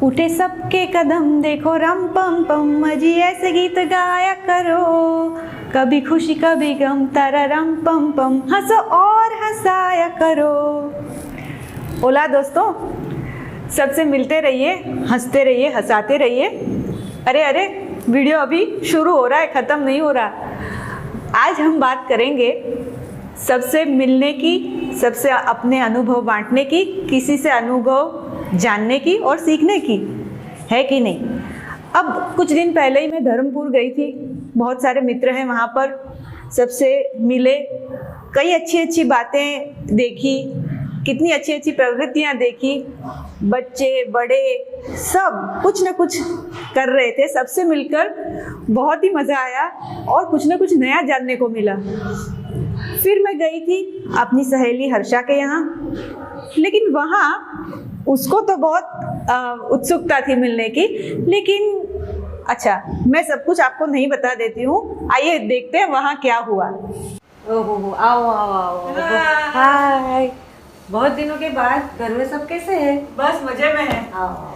उठे सबके कदम देखो रम पम पम, अजी ऐसे गीत गाया करो, कभी खुशी कभी गम तारा रम पम पम, हंसो और हंसाया करो। बोला दोस्तों, सबसे मिलते रहिए, हंसते रहिए, हंसाते रहिए। अरे अरे, वीडियो अभी शुरू हो रहा है, ख़त्म नहीं हो रहा। आज हम बात करेंगे सबसे मिलने की, सबसे अपने अनुभव बांटने की, किसी से अनुभव जानने की और सीखने की, है कि नहीं। अब कुछ दिन पहले ही मैं धर्मपुर गई थी, बहुत सारे मित्र हैं वहाँ पर, सबसे मिले, कई अच्छी अच्छी बातें देखी, कितनी अच्छी अच्छी प्रवृत्तियाँ देखी, बच्चे बड़े सब कुछ न कुछ कर रहे थे। सबसे मिलकर बहुत ही मज़ा आया और कुछ न कुछ नया जानने को मिला। फिर मैं गई थी अपनी सहेली हर्षा के यहाँ, लेकिन वहाँ उसको तो बहुत उत्सुकता थी मिलने की, लेकिन अच्छा, मैं सब कुछ आपको नहीं बता देती हूँ। आइए देखते हैं वहाँ क्या हुआ। ओहो, आओ आओ आओ। हाय, बहुत दिनों के बाद। घर में सब कैसे हैं? बस मजे में है। आओ।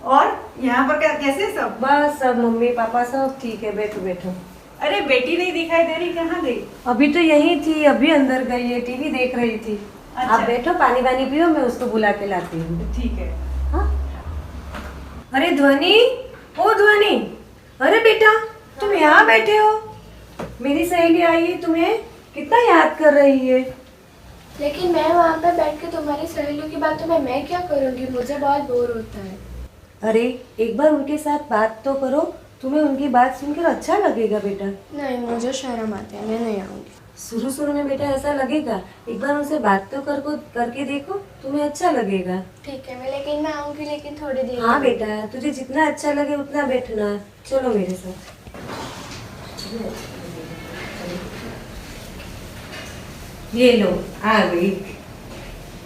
और यहाँ पर क्या, कैसे सब? बस सब मम्मी पापा सब ठीक है, बैठो बैठो। अरे बेटी नहीं दिखाई दे रही, कहाँ गई? अभी तो यही थी, अभी अंदर गई है, टीवी देख रही थी। अच्छा। आप बैठो, पानी वानी पियो, मैं उसको बुला के लाती हूँ। ठीक है। हाँ? अरे ध्वनि, ओ ध्वनि, अरे बेटा तुम यहाँ बैठे हो? मेरी सहेली आई है, तुम्हें कितना याद कर रही है। लेकिन मैं वहाँ पे बैठ के तुम्हारी सहेलियों की बातों में मैं क्या करूँगी, मुझे बहुत बोर होता है। अरे एक बार उनके साथ बात तो करो, तुम्हें उनकी बात सुनकर अच्छा लगेगा बेटा। नहीं, मुझे शर्म आती है, मैं नहीं आऊँगी। शुरू शुरू में बेटा ऐसा लगेगा, एक बार उनसे बात तो करके देखो, तुम्हें अच्छा लगेगा। ठीक है, लेकिन मैं आऊँगी, लेकिन थोड़ी देर। हाँ बेटा, तुझे जितना अच्छा लगे उतना बैठना। चलो मेरे साथ। ये लो, आ गई।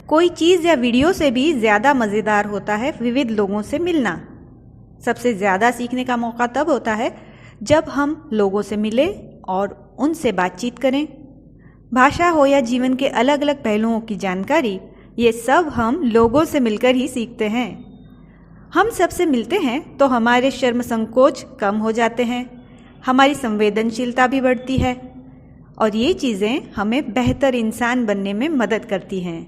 कोई चीज़ या वीडियो से भी ज़्यादा मज़ेदार होता है विविध लोगों से मिलना। सबसे ज़्यादा सीखने का मौका तब होता है जब हम लोगों से मिलें और उनसे बातचीत करें। भाषा हो या जीवन के अलग अलग पहलुओं की जानकारी, ये सब हम लोगों से मिलकर ही सीखते हैं। हम सबसे मिलते हैं तो हमारे शर्म संकोच कम हो जाते हैं, हमारी संवेदनशीलता भी बढ़ती है और ये चीज़ें हमें बेहतर इंसान बनने में मदद करती हैं।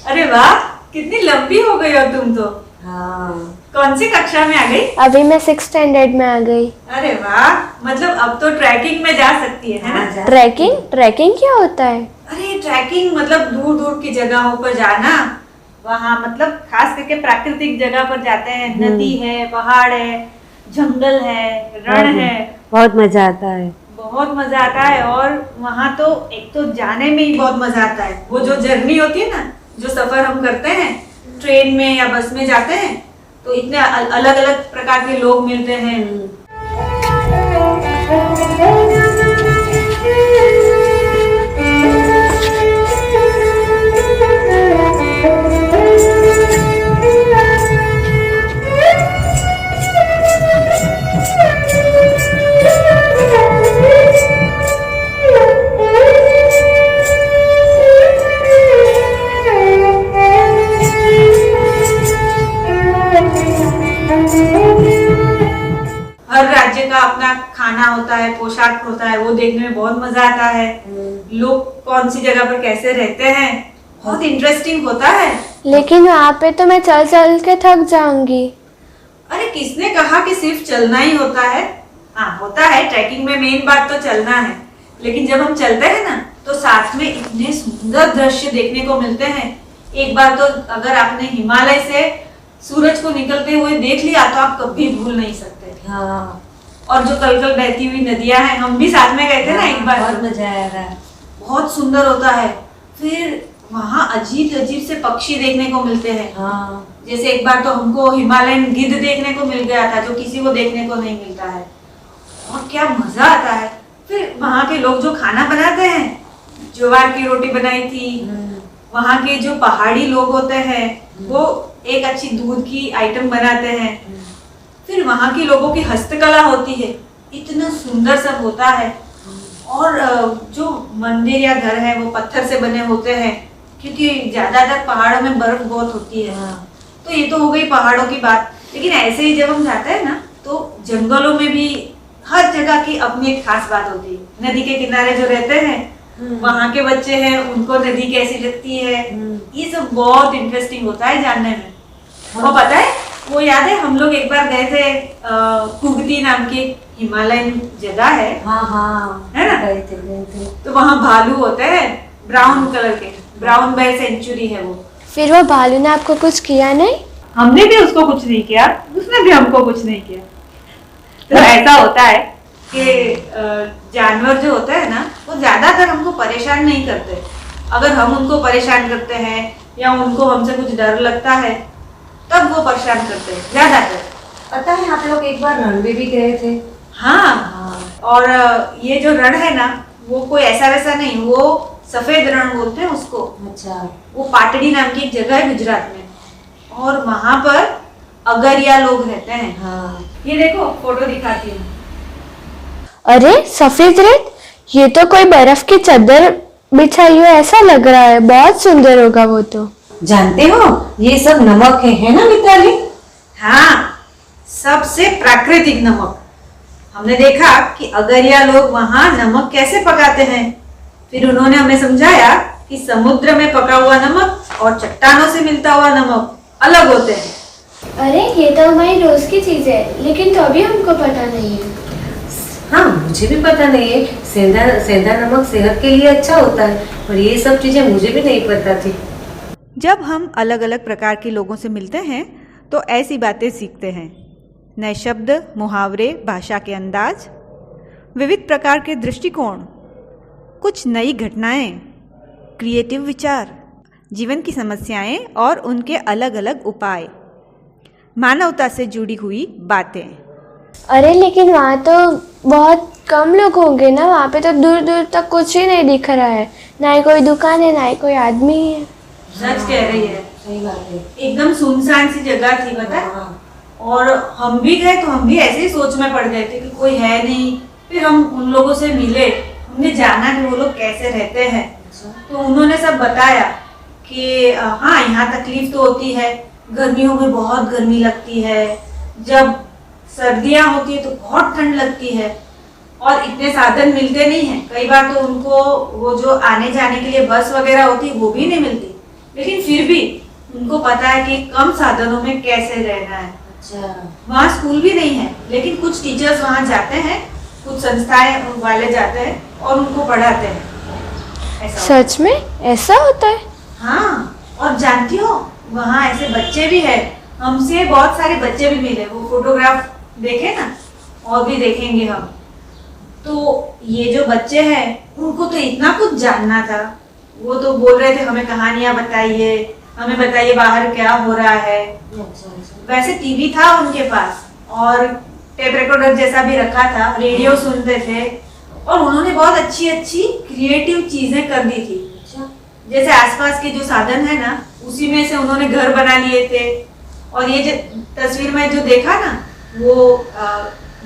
अरे वाह, कितनी लंबी हो गई हो तुम तो। हाँ। कौन सी कक्षा में आ गई? अभी मैं 6th स्टैंडर्ड में आ गई। अरे वाह, मतलब अब तो ट्रैकिंग में जा सकती है ना? ट्रैकिंग क्या होता है? अरे ट्रैकिंग मतलब दूर दूर की जगहों पर जाना, वहाँ मतलब खास करके प्राकृतिक जगह पर जाते हैं। नदी है, पहाड़ है, जंगल है, रण है, बहुत मजा आता है। बहुत मजा आता है। और वहाँ तो एक तो जाने में ही बहुत मजा आता है, वो जो जर्नी होती है ना, जो सफर हम करते हैं ट्रेन में या बस में जाते हैं, तो इतने अलग अलग प्रकार के लोग मिलते हैं। हर राज्य का अपना खाना होता है, पोशाक होता है, वो देखने में बहुत मजा आता है। लोग कौन सी जगह पर कैसे रहते हैं, बहुत इंटरेस्टिंग होता है। लेकिन वहाँ पे तो मैं चल चल के थक जाऊंगी। अरे किसने कहा कि सिर्फ चलना ही होता है? हाँ होता है, ट्रैकिंग में मेन बात तो चलना है, लेकिन जब हम चलते हैं ना तो साथ में इतने सुंदर दृश्य देखने को मिलते हैं। एक बार तो अगर आपने हिमालय से सूरज को निकलते हुए देख लिया तो आप कभी भूल नहीं सकते। हाँ। और जो कल बहती हुई नदियां हैं, हम भी साथ में गए थे ना एक बार, बहुत मजा आया था। बहुत सुंदर होता है। फिर वहाँ अजीब अजीब से पक्षी देखने को मिलते हैं। हाँ। जैसे एक बार तो हमको हिमालयन गिद्ध देखने को मिल गया था, जो किसी को देखने को नहीं मिलता है, और क्या मजा आता है। फिर वहाँ के लोग जो खाना बनाते हैं, ज्वार की रोटी बनाई थी। वहाँ के जो पहाड़ी लोग होते हैं वो एक अच्छी दूध की आइटम बनाते हैं। फिर वहाँ के लोगों की हस्तकला होती है, इतना सुंदर सब होता है। और जो मंदिर या घर है वो पत्थर से बने होते हैं, क्योंकि ज्यादातर पहाड़ों में बर्फ बहुत होती है। तो ये तो हो गई पहाड़ों की बात, लेकिन ऐसे ही जब हम जाते हैं ना तो जंगलों में भी हर जगह की अपनी एक खास बात होती है। नदी के किनारे जो रहते हैं वहाँ के बच्चे हैं, उनको नदी कैसी लगती है, ये सब बहुत इंटरेस्टिंग होता है जानने में। और पता है वो याद है हम लोग एक बार गए थे कुगती नाम की हिमालयन जगह है। हाँ हाँ है ना? गए थे। तो वहाँ भालू होते हैं ब्राउन कलर के, ब्राउन बेयर सेंचुरी है वो। फिर वो भालू ने आपको कुछ किया नहीं? हमने भी उसको कुछ नहीं किया, उसने भी हमको कुछ नहीं किया। तो ऐसा होता है कि जानवर जो होते हैं ना वो ज्यादातर हमको परेशान नहीं करते। अगर हम उनको परेशान करते हैं या उनको हमसे कुछ डर लगता है तब वो परेशान करते हैं ज्यादातर। पता है आप लोग एक बार रणवे भी गए थे? हाँ, और ये जो रण है ना वो कोई ऐसा वैसा नहीं, वो सफेद रण बोलते हैं उसको। अच्छा। वो पाटड़ी नाम की एक जगह है गुजरात में, और वहां पर अगरिया लोग रहते हैं। हाँ। ये देखो फोटो दिखाती हूँ। अरे सफेद रेत, ये तो कोई बर्फ की चादर बिछाई हो ऐसा लग रहा है। बहुत सुंदर होगा वो तो। जानते हो ये सब नमक है ना मिताली? हाँ, सबसे प्राकृतिक नमक। हमने देखा कि अगरिया लोग वहाँ नमक कैसे पकाते हैं। फिर उन्होंने हमें समझाया कि समुद्र में पका हुआ नमक और चट्टानों से मिलता हुआ नमक अलग होते हैं। अरे ये तो हमारी रोज की चीज है, लेकिन तो अभी हमको पता नहीं है। हाँ मुझे भी पता नहीं है। सेंधा नमक सेहत के लिए अच्छा होता है, पर ये सब चीजें मुझे भी नहीं पता थी। जब हम अलग अलग प्रकार के लोगों से मिलते हैं तो ऐसी बातें सीखते हैं। नए शब्द, मुहावरे, भाषा के अंदाज, विविध प्रकार के दृष्टिकोण, कुछ नई घटनाएं, क्रिएटिव विचार, जीवन की समस्याएं और उनके अलग अलग उपाय, मानवता से जुड़ी हुई बातें। अरे लेकिन वहाँ तो बहुत कम लोग होंगे ना, वहाँ पे तो दूर दूर तक कुछ ही नहीं दिख रहा है, ना ही कोई दुकान है ना ही कोई आदमी है। सच कह रही है, सही बात है। एकदम सुनसान सी जगह थी पता है। और हम भी गए तो हम भी ऐसे ही सोच में पड़ गए थे कि कोई है नहीं। फिर हम उन लोगों से मिले, हमने जाना कि वो लोग कैसे रहते हैं। तो उन्होंने सब बताया कि हाँ यहाँ तकलीफ तो होती है, गर्मियों में बहुत गर्मी लगती है, जब सर्दियाँ होती है तो बहुत ठंड लगती है, और इतने साधन मिलते नहीं हैं। कई बार तो उनको वो जो आने जाने के लिए बस वगैरह होती है वो भी नहीं मिलती, लेकिन फिर भी उनको पता है कि कम साधनों में कैसे रहना है। अच्छा। वहाँ स्कूल भी नहीं है, लेकिन कुछ टीचर्स वहाँ जाते हैं, कुछ संस्थाएं वाले जाते हैं और उनको पढ़ाते हैं। ऐसा सच में ऐसा होता है? हाँ, और जानती हो वहाँ ऐसे बच्चे भी हैं, हमसे बहुत सारे बच्चे भी मिले। वो फोटोग्राफ देखे ना, और भी देखेंगे हम। तो ये जो बच्चे हैं उनको तो इतना कुछ जानना था। वो तो बोल रहे थे हमें कहानियां बताइए, हमें बताइए बाहर क्या हो रहा है। वैसे टीवी था उनके पास और टेप रिकॉर्डर जैसा भी रखा था, रेडियो सुनते थे, और उन्होंने बहुत अच्छी अच्छी क्रिएटिव चीजें कर दी थी। जैसे आसपास के जो साधन है ना उसी में से उन्होंने घर बना लिए थे। और ये जो तस्वीर में जो देखा ना, वो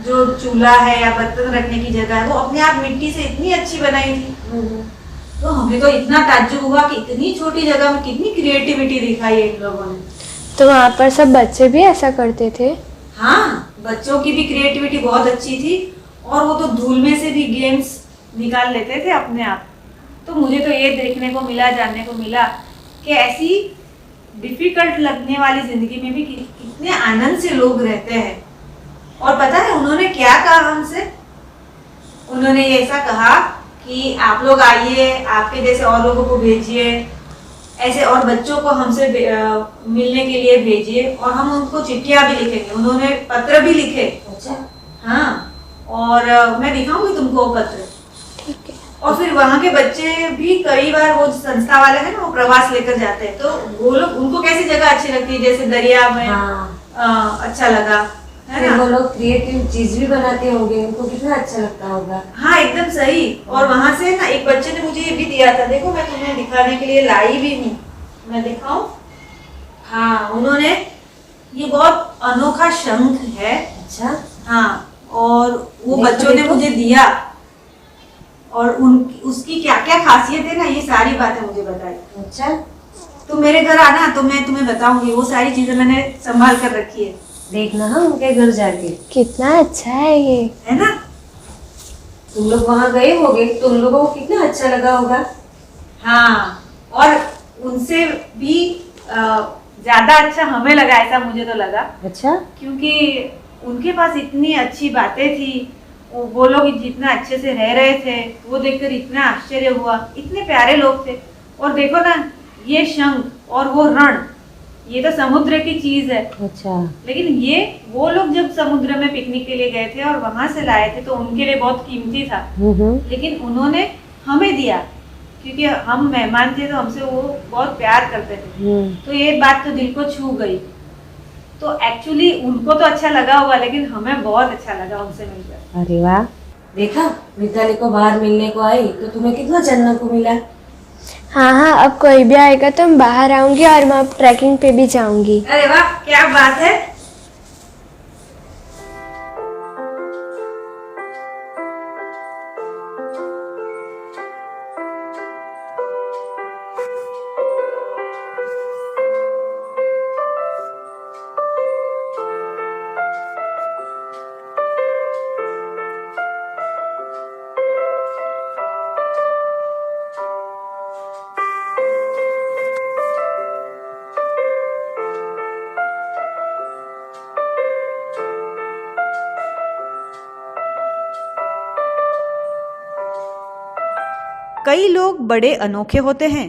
जो चूल्हा है या बर्तन रखने की जगह है वो अपने आप मिट्टी से इतनी अच्छी बनाई थी। तो हमें तो इतना ताज्जुब हुआ कि इतनी छोटी जगह में कितनी क्रिएटिविटी दिखाई है इन लोगों ने। तो वहाँ पर सब बच्चे भी ऐसा करते थे? हाँ, बच्चों की भी क्रिएटिविटी बहुत अच्छी थी, और वो तो धूल में से भी गेम्स निकाल लेते थे अपने आप। तो मुझे तो ये देखने को मिला, जानने को मिला कि ऐसी डिफिकल्ट लगने वाली जिंदगी में भी कितने आनंद से लोग रहते हैं। और पता है उन्होंने क्या कहा हमसे? उन्होंने ऐसा कहा कि आप लोग आइए, आपके जैसे और लोगों को भेजिए, ऐसे और बच्चों को हमसे मिलने के लिए भेजिए, और हम उनको चिट्ठियां भी लिखेंगे। उन्होंने पत्र भी लिखे। अच्छा। हाँ, और मैं दिखाऊंगी तुमको वो पत्र। ठीक है। और फिर वहाँ के बच्चे भी कई बार वो संस्था वाले हैं ना वो प्रवास लेकर जाते हैं, तो वो लोग उनको कैसी जगह अच्छी लगती है, जैसे दरिया में। हाँ। अच्छा लगा है फिर ना। वो लोग क्रिएटिव चीज भी बनाते होंगे, उनको कितना अच्छा लगता होगा। हाँ एकदम सही। और वहां से ना एक बच्चे ने मुझे ये भी दिया था, देखो मैं तुम्हें दिखाने के लिए लाई भी हूँ, मैं दिखाऊं। हाँ, उन्होंने ये बहुत अनोखा शंख है। अच्छा। हाँ, और वो देखो, बच्चों ने देखो। मुझे दिया, और उसकी क्या क्या खासियत है ना, ये सारी बातें मुझे बताई। अच्छा। तुम मेरे घर आना तो मैं तुम्हें बताऊंगी, वो सारी चीजें मैंने संभाल कर रखी है। देखना हाँ उनके घर जाके, कितना अच्छा है ये। है ना? तुम लोग वहाँ गए होगे, तुम लोगों को कितना अच्छा लगा होगा। हाँ, और उनसे भी ज्यादा अच्छा हमें लगा, ऐसा मुझे तो लगा, अच्छा, क्योंकि उनके पास इतनी अच्छी बातें थी, वो लोग जितना अच्छे से रह रहे थे वो देखकर इतना आश्चर्य हुआ, इतने प्यारे लोग थे। और देखो ना, ये शंख और वो रण, ये तो समुद्र की चीज है, अच्छा, लेकिन ये वो लोग जब समुद्र में पिकनिक के लिए गए थे और वहां से लाए थे तो उनके लिए बहुत कीमती था, लेकिन उन्होंने हमें दिया क्योंकि हम मेहमान थे तो हमसे वो बहुत प्यार करते थे। तो ये बात तो दिल को छू गई। तो एक्चुअली उनको तो अच्छा लगा होगा, लेकिन हमें बहुत अच्छा लगा उनसे मिलकर। अरे वाह, देखा मिताली को बाहर मिलने को आई तो तुम्हें कितना जानने को मिला। हाँ हाँ, अब कोई भी आएगा तो मैं बाहर आऊंगी और मैं अब ट्रैकिंग पे भी जाऊंगी। अरे वाह, क्या बात है। कई लोग बड़े अनोखे होते हैं।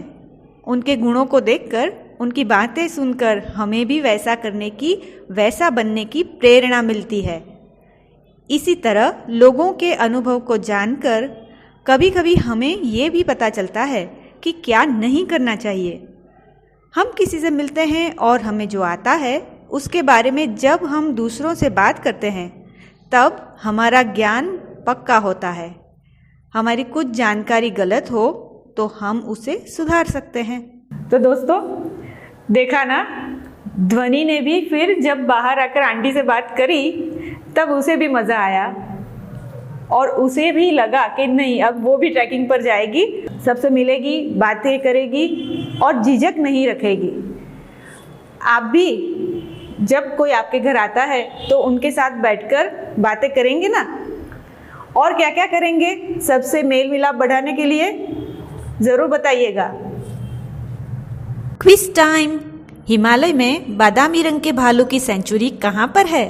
उनके गुणों को देखकर, उनकी बातें सुनकर हमें भी वैसा करने की, वैसा बनने की प्रेरणा मिलती है। इसी तरह लोगों के अनुभव को जानकर कभी कभी हमें ये भी पता चलता है कि क्या नहीं करना चाहिए। हम किसी से मिलते हैं और हमें जो आता है उसके बारे में जब हम दूसरों से बात करते हैं तब हमारा ज्ञान पक्का होता है। हमारी कुछ जानकारी गलत हो तो हम उसे सुधार सकते हैं। तो दोस्तों, देखा ना, ध्वनि ने भी फिर जब बाहर आकर आंटी से बात करी तब उसे भी मज़ा आया और उसे भी लगा कि नहीं, अब वो भी ट्रैकिंग पर जाएगी, सबसे मिलेगी, बातें करेगी और झिझक नहीं रखेगी। आप भी जब कोई आपके घर आता है तो उनके साथ बैठकर बातें करेंगे ना। और क्या क्या करेंगे सबसे मेल मिलाप बढ़ाने के लिए, ज़रूर बताइएगा। Quiz time. हिमालय में बादामी रंग के भालू की सेंचुरी कहाँ पर है?